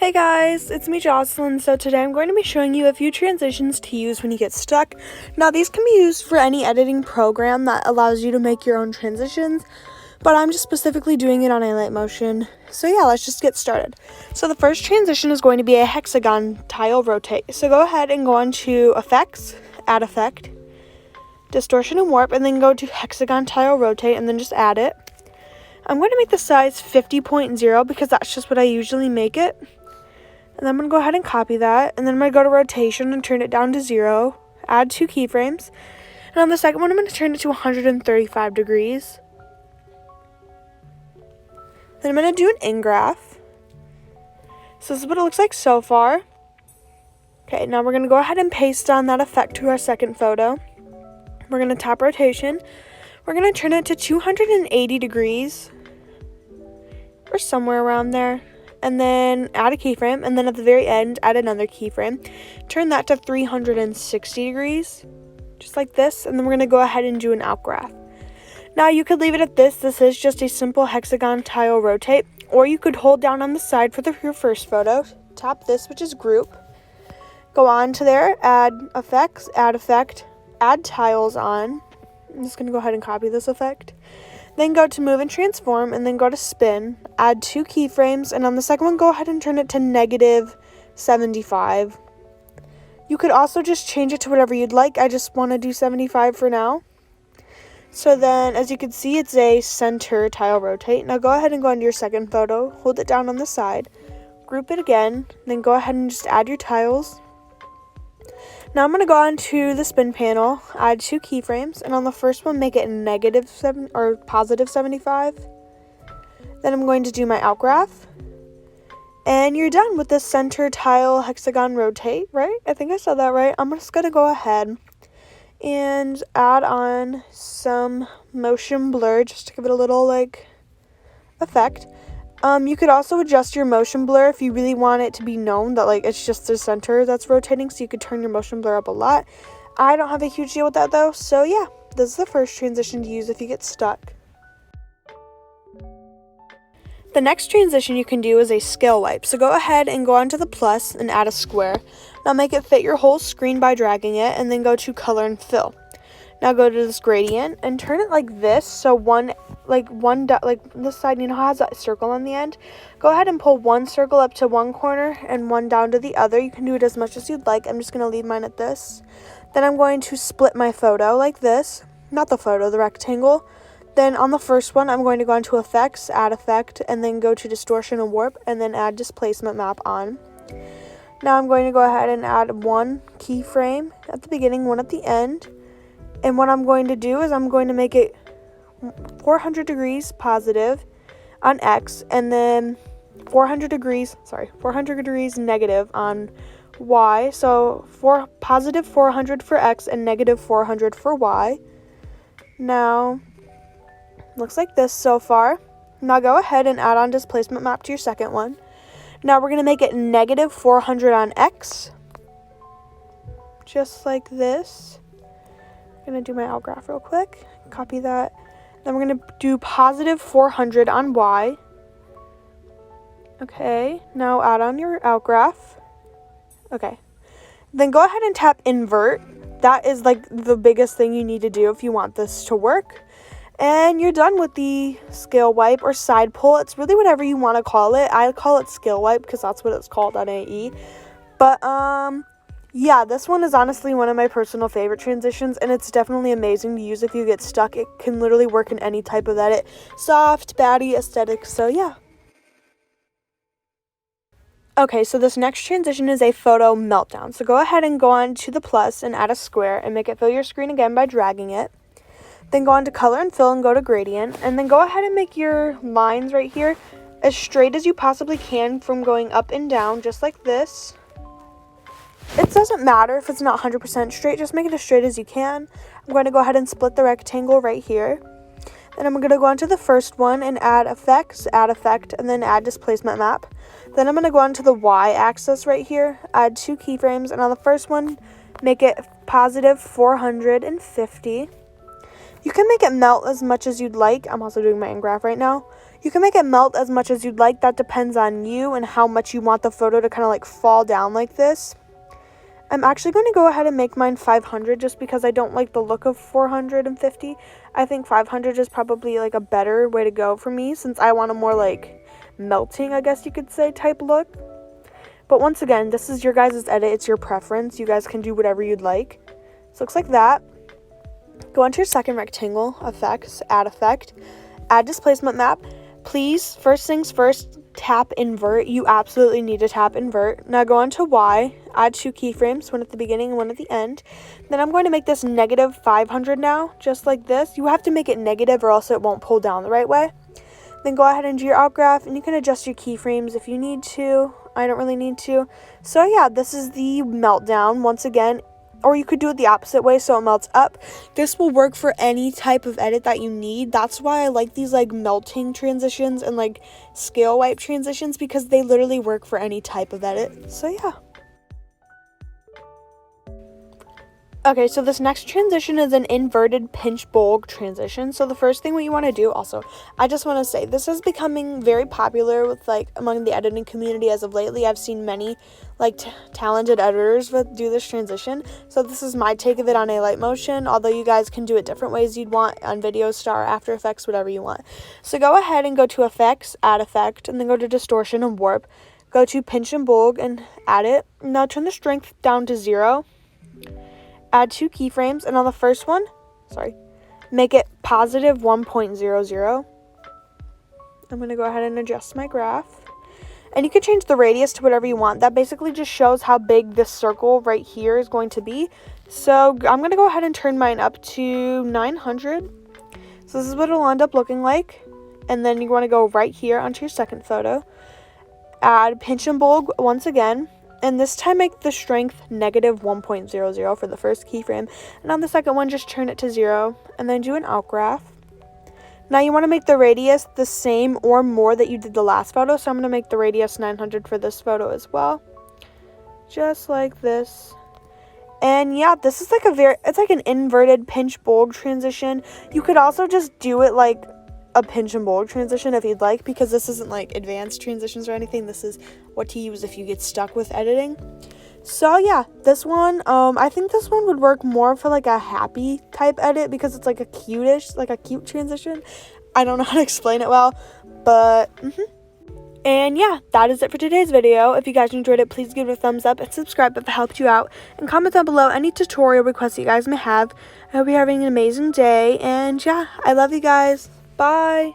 Hey guys, it's me Jocelyn. So today I'm going to be showing you a few transitions to use when you get stuck. Now these can be used for any editing program that allows you to make your own transitions, but I'm just specifically doing it on Alight Motion. So yeah, let's just get started. So the first transition is going to be a hexagon tile rotate. So go ahead and go on to Effects, Add Effect, Distortion and Warp, and then go to Hexagon tile rotate and then just add it. I'm going to make the size 50.0 because that's just what I usually make it. And then I'm going to go ahead and copy that. And then I'm going to go to rotation and turn it down to 0. Add 2 keyframes. And on the second one, I'm going to turn it to 135 degrees. Then I'm going to do an in-graph. So this is what it looks like so far. Okay, now we're going to go ahead and paste on that effect to our second photo. We're going to tap rotation. We're going to turn it to 280 degrees. Or somewhere around there. And then add a keyframe, and then at the very end, add another keyframe. Turn that to 360 degrees, just like this, and then we're going to go ahead and do an outgraph. Now, you could leave it at this. This is just a simple hexagon tile rotate, or you could hold down on the side for your first photo, tap this, which is group, go on to there, add effects, add effect, add tiles on. I'm just going to go ahead and copy this effect. Then go to move and transform, and then go to spin, add 2 keyframes, and on the second one, go ahead and turn it to -75. You could also just change it to whatever you'd like. I just want to do 75 for now. So then, as you can see, it's a center tile rotate. Now go ahead and go into your second photo, hold it down on the side, group it again, then go ahead and just add your tiles. Now I'm going to go on to the spin panel, add 2 keyframes, and on the first one make it -7 or +75. Then I'm going to do my outgraph. And you're done with the center tile hexagon rotate, right? I think I said that right. I'm just going to go ahead and add on some motion blur just to give it a little effect. You could also adjust your motion blur if you really want it to be known that it's just the center that's rotating, so you could turn your motion blur up a lot. I don't have a huge deal with that though, so yeah, this is the first transition to use if you get stuck. The next transition you can do is a scale wipe. So go ahead and go onto the plus and add a square. Now make it fit your whole screen by dragging it, and then go to color and fill. Now go to this gradient and turn it like this, so one dot, this side, you know how it has that circle on the end? Go ahead and pull one circle up to one corner and one down to the other. You can do it as much as you'd like. I'm just going to leave mine at this. Then I'm going to split my photo like this. Not the photo, the rectangle. Then on the first one, I'm going to go into Effects, Add Effect, and then go to Distortion and Warp, and then add Displacement Map on. Now I'm going to go ahead and add 1 keyframe at the beginning, 1 at the end. And what I'm going to do is I'm going to make it 400 degrees positive on X, and then 400 degrees negative on Y. So positive 400 for X and negative 400 for Y. Now, looks like this so far. Now go ahead and add on displacement map to your second one. Now we're going to make it negative 400 on X, just like this. I'm going to do my outgraph real quick, copy that. Then we're going to do positive 400 on Y. Okay, now add on your outgraph. Okay, then go ahead and tap invert. That is the biggest thing you need to do if you want this to work. And you're done with the scale wipe or side pull. It's really whatever you want to call it. I call it scale wipe because that's what it's called on AE. But yeah, this one is honestly one of my personal favorite transitions, and it's definitely amazing to use if you get stuck. It can literally work in any type of edit. Soft, baddie, aesthetic, so yeah. Okay, so this next transition is a photo meltdown. So go ahead and go on to the plus and add a square and make it fill your screen again by dragging it. Then go on to color and fill and go to gradient, and then go ahead and make your lines right here as straight as you possibly can from going up and down, just like this. It doesn't matter if it's not 100% straight, just make it as straight as you can. I'm going to go ahead and split the rectangle right here. Then I'm going to go on to the first one and add effects, add effect, and then add displacement map. Then I'm going to go on to the Y axis right here, add 2 keyframes, and on the first one, make it positive 450. You can make it melt as much as you'd like. I'm also doing my in-graph right now. You can make it melt as much as you'd like. That depends on you and how much you want the photo to kind of like fall down like this. I'm actually going to go ahead and make mine 500 just because I don't like the look of 450. I think 500 is probably like a better way to go for me since I want a more like melting, I guess you could say, type look. But once again, this is your guys' edit. It's your preference. You guys can do whatever you'd like. So it looks like that. Go onto your second rectangle, effects, add effect, add displacement map. Please, first things first, tap invert. You absolutely need to tap invert. Now go on to Y, add 2 keyframes, one at the beginning and one at the end. Then I'm going to make this negative 500 now, just like this. You have to make it negative or else it won't pull down the right way. Then go ahead and do your outgraph, and you can adjust your keyframes if you need to. I don't really need to. So yeah, this is the meltdown once again. Or you could do it the opposite way so it melts up. This will work for any type of edit that you need. That's why I like these like melting transitions and like scale wipe transitions, because they literally work for any type of edit. So yeah. Okay, so this next transition is an inverted pinch bulb transition. So the first thing what you want to do, also, I just want to say, this is becoming very popular with like among the editing community as of lately. I've seen many like talented editors do this transition. So this is my take of it on alight motion, although you guys can do it different ways you'd want on Video Star, After Effects, whatever you want. So go ahead and go to effects, add effect, and then go to distortion and warp. Go to pinch and bulb and add it. Now turn the strength down to 0. Add 2 keyframes, and on the first one, make it positive 1.00. I'm going to go ahead and adjust my graph. And you can change the radius to whatever you want. That basically just shows how big this circle right here is going to be. So I'm going to go ahead and turn mine up to 900. So this is what it'll end up looking like. And then you want to go right here onto your second photo. Add pinch and bulb once again. And this time make the strength negative 1.00 for the first keyframe. And on the second one, just turn it to 0. And then do an outgraph. Now you want to make the radius the same or more that you did the last photo. So I'm going to make the radius 900 for this photo as well. Just like this. And yeah, this is like it's like an inverted pinch bulb transition. You could also just do it like a pinch and bulb transition if you'd like, because this isn't like advanced transitions or anything. This is what to use if you get stuck with editing. So yeah, this one, I think this one would work more for like a happy type edit, because it's like a cute transition. I don't know how to explain it well, but And yeah, that is it for today's video. If you guys enjoyed it, please give it a thumbs up and subscribe if it helped you out, and comment down below any tutorial requests you guys may have. I hope you're having an amazing day, and yeah, I love you guys. Bye.